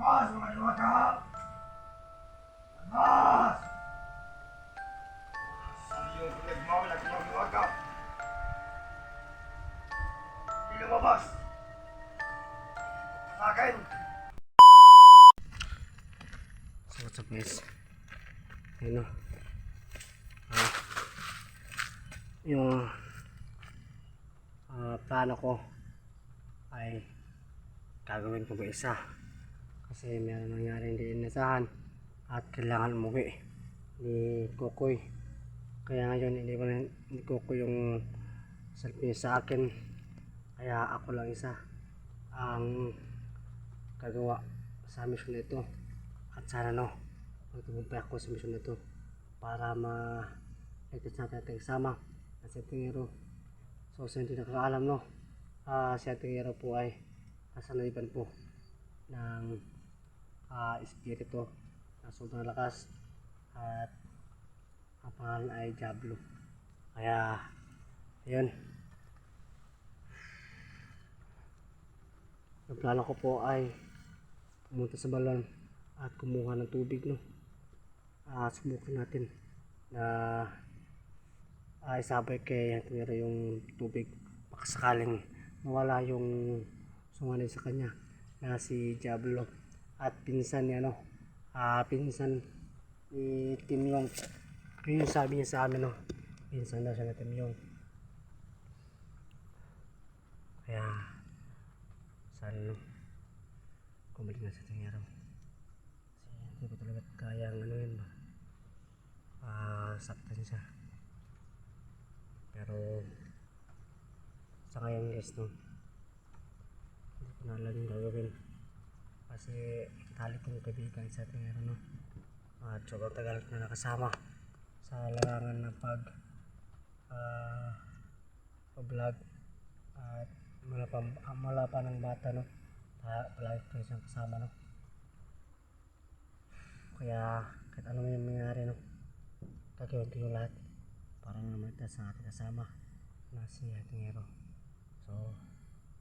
Labas mga diwata! Labas! Saan yung pinagmawala ng diwata? Hindi lumabas! Sa akin! So what's up guys? Ayun o. Yung plano ko ay gagawin ko isa kasi meron nangyari hindi inasahan at kailangan umuwi ni Kukoy. Kaya ngayon hindi ni Kukoy yung selfie sa akin, kaya ako lang isa ang gagawa sa mission na ito. At sana magtagumpay ako sa mission na ito para ma-ligtas natin ating kasama na si Tingero. So sa hindi nakakaalam si Tingero po ay nasa nalipan po ng espiritu na sobrang lakas at ang pangalan ay Diablo. Kaya ayun, ang plano ko po ay pumunta sa balon at kumuha ng tubig subukan natin na isabay kay Tingero yung tubig, baka sakaling mawala yung sunganin sa kanya na si Diablo at pinsan niya pinsan ni Timyong. Yun yung sabi niya sa amin pinsan daw siya na Timyong. Kaya sana kumalik na sa Tingero kasi hindi ko talaga kayang saktan siya. Pero sa ngayon guys hindi ko na alam yung gagawin kasi tali kong kaibigan sa Tingero at sobrang tagal ko na nakasama sa larangan ng pag-vlog at mula pa ng bata palagi ko siyang kasama kaya kahit ano yung mangyari gagawin ko yung lahat para maligtas sa ating kasama na si Tingero. So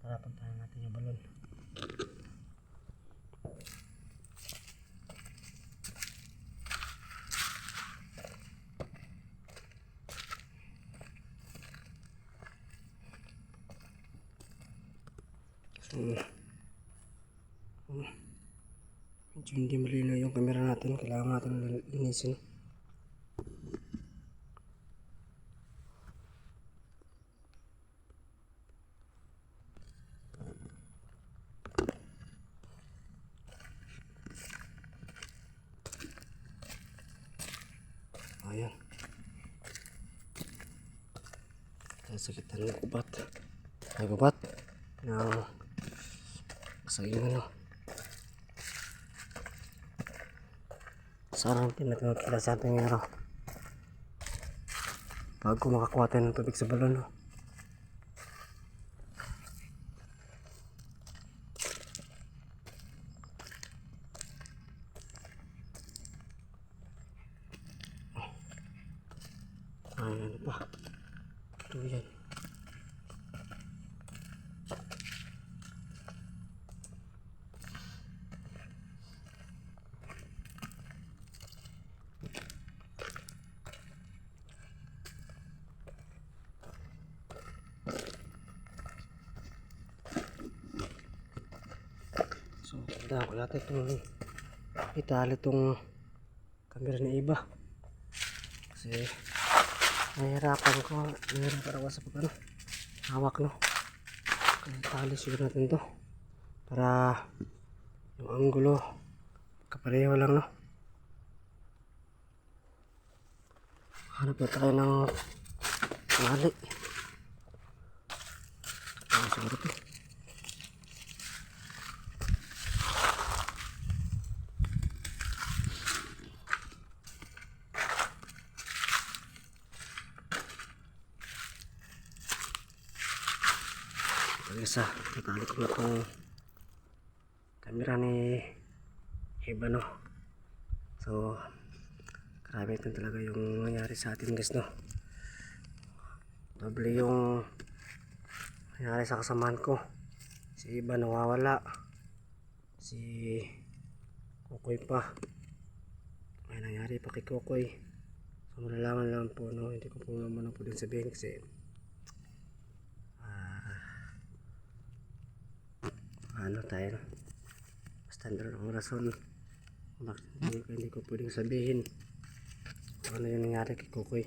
tara, puntahan natin yung balon. So medyo hindi malinaw yung camera natin, kailangan natin linisin. Ayan, sakitan ng gubat na kasagingan sana hindi natin magkila sa Tingero bago makakuha tayo ng tubig sa balon Ayan pa, ito yan. So kailangan ko natin itali itong camera ni iba kasi nahihirapan ako sa hawak kaya itali siguro natin to para yung anggulo kapareho lang hanap na tayo ng tali siguro to. Isa, natali ko na itong camera ni iba so grabe ito talaga yung nangyari sa atin guys doble yung nangyari sa kasamaan ko. Si iba nawawala, si Kukoy pa. May nangyari pa kay Kukoy. So malalaman lang po, no, hindi ko po naman po din sabihin kasi ano tayo, basta meron akong rason bakit hindi ko pwedeng sabihin kung ano yung nangyari kay Kukoy.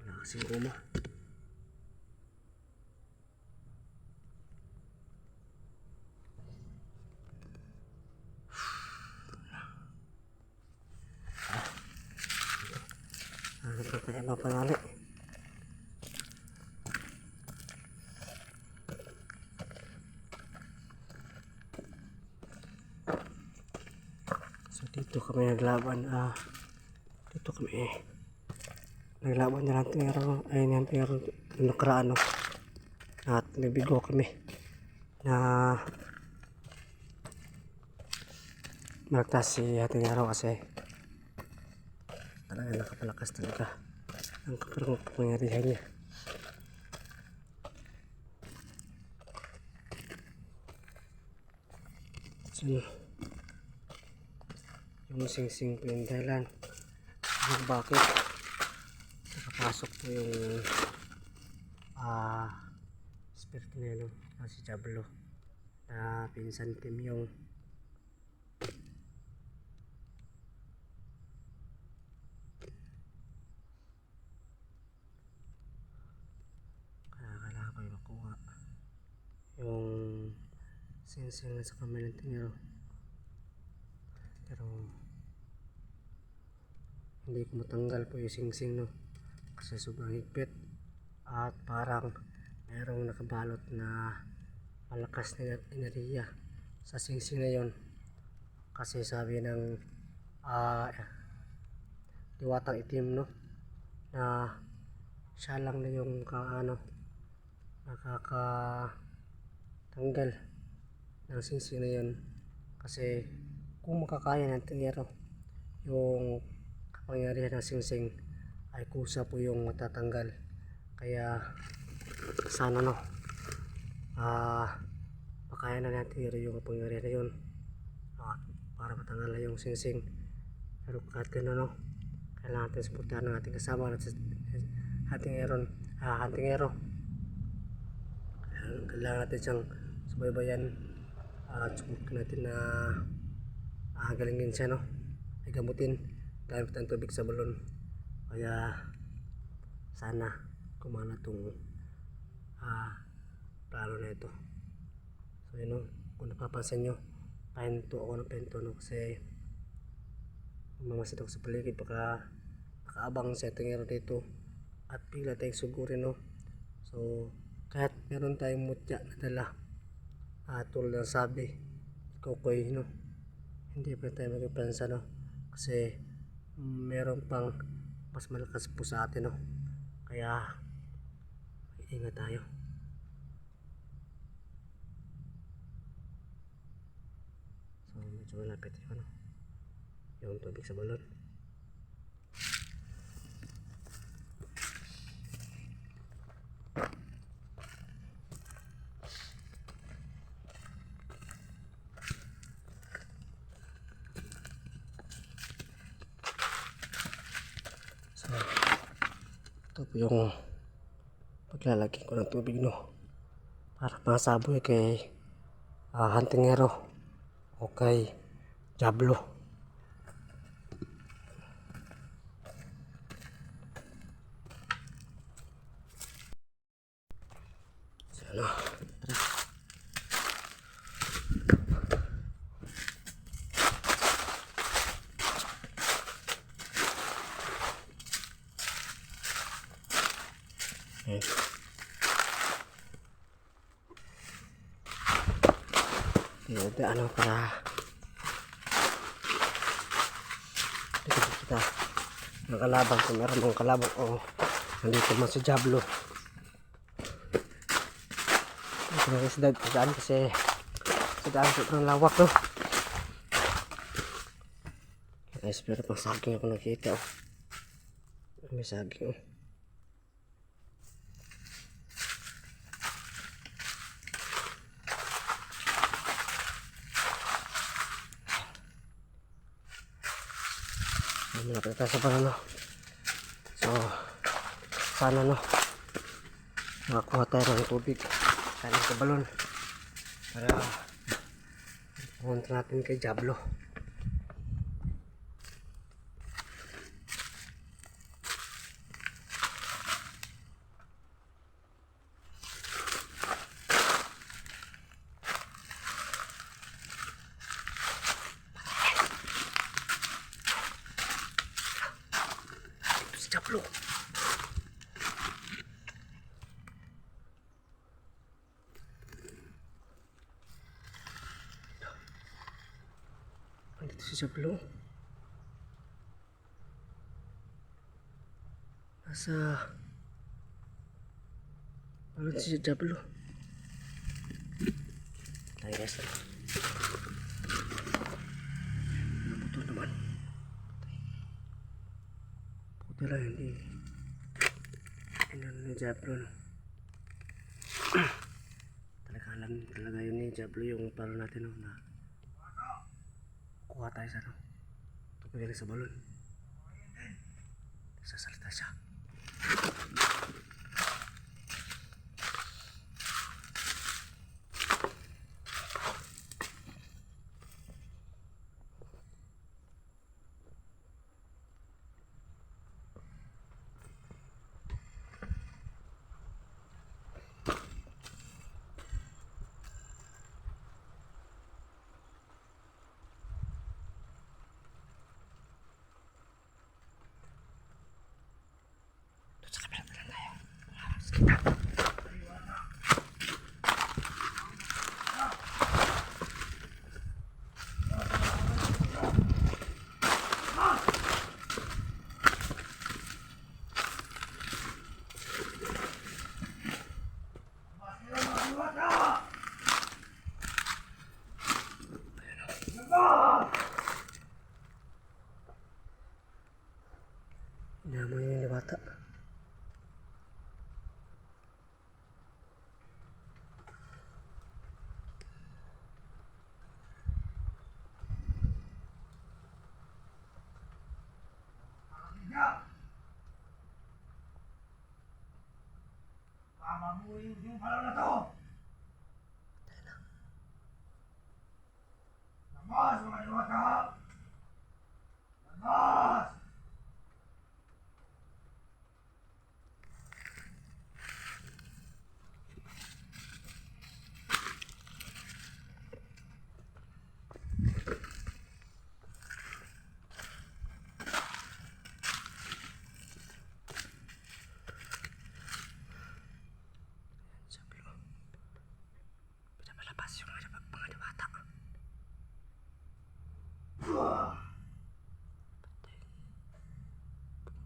Wala kasing uma. Ano pa kaya mga pangali? So dito kami naglaban, dito kami naglaban na lang tingero, ay nang tingero nakaraan, no, at nabigo kami na malagtas si tingero kasi talaga nakapalakas talaga ang kapangyarihan niya. So yung sing-sing po yung dahilan kung bakit nakapasok po yung spirito na yun, si Diablo na pinsan Kim yung kailangan ko yung makuha yung sing-sing na sa kamay ng tingero, pero hindi ko matanggal po yung sing-sing, no, kasi sobrang higpit at parang merong nakabalot na malakas na enerhiya sa sing-sing na yon, kasi sabi ng diwatang itim, no, na siya lang na yung nakakatanggal ng sing-sing na yun, kasi kung makakaya ng tingero yung kapangyarihan ng sing-sing ay kusa po yung matatanggal. Kaya sana, no, makaya na natin yung kapangyarihan na yun para matanggal na yung sing-sing. Pero kahit gano'n, no, kailangan natin supportahan ng ating kasama natin tingero. Kailangan natin siyang subaybayan at subukan natin na galingin siya, no, ay gamutin gamit ang tubig sa balon. Kaya sana kumana itong plano na ito. So yun, no, kung napapansin nyo, pahinto ako ng pinto, no, kasi mamasid ako sa paligid, baka nakaabang sa tingero dito at bigla tayong sugurin, no. So kahit meron tayong mutya na dala, tulad ng sabi Kukoy, no, hindi pa tayo magpipansa, no, kasi meron pang mas malakas po sa atin, no, kaya ingat tayo. So medyo malapit yun, no, yung tubig sa balon. So ito po yung paglalagay ko ng tubig, no, para masaboy kay tingero o kay Diablo. So ano, tara. Yun, ano, para dito kita ng kalabang, kung meron mong kalabang o nandito man si Diablo. Ito na sa daan kasi sa daan sobrang lawak, no. Guys, pero pang saging ako nakita oh. May saging oh. Malapit tayo sa balon no. So sana no makakuha tayo ng tubig kanin sa balon para pumunta natin kay Diablo. Ito si Diablo. Dito si Diablo. Nasa ano si Diablo? Tayo guys. Naputol naman. Putol lang hindi. Ano ni Diablo no? Talaga alam talaga yun ni Diablo yung paro natin no, na kuha tayo sa no. Tupigil sa balon. Sasalita siya. Sa kabila na lang tayo. Kita. Inamoy niya yung bata. Mamamuhin yung balon na to! Labas mga diwata! Labas! Diablo. Pinapalabas yung mga diwata.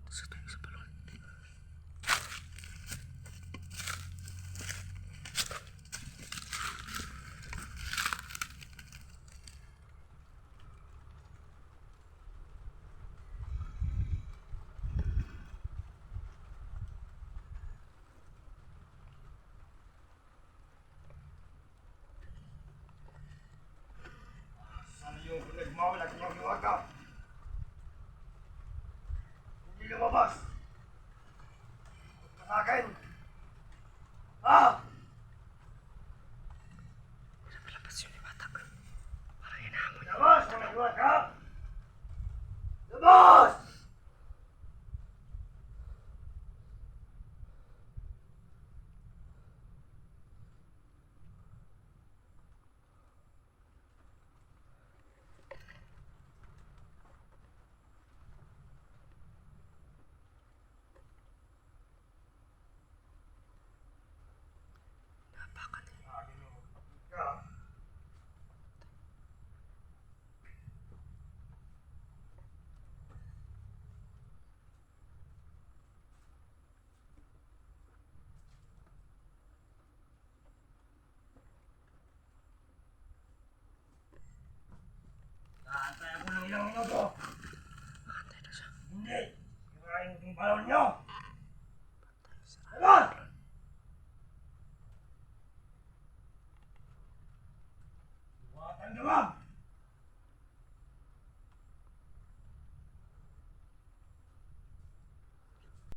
Sa tayo sa balon. Sana yung pinagmawala ng inyong diwata! Hindi lumabas! Huwag ka sa akin! Ha? Pinapalabas yung diwata. Parang inamoy. Labas mga diwata! Labas! Napakan. Akin mo. Ka. Ayaw niyo!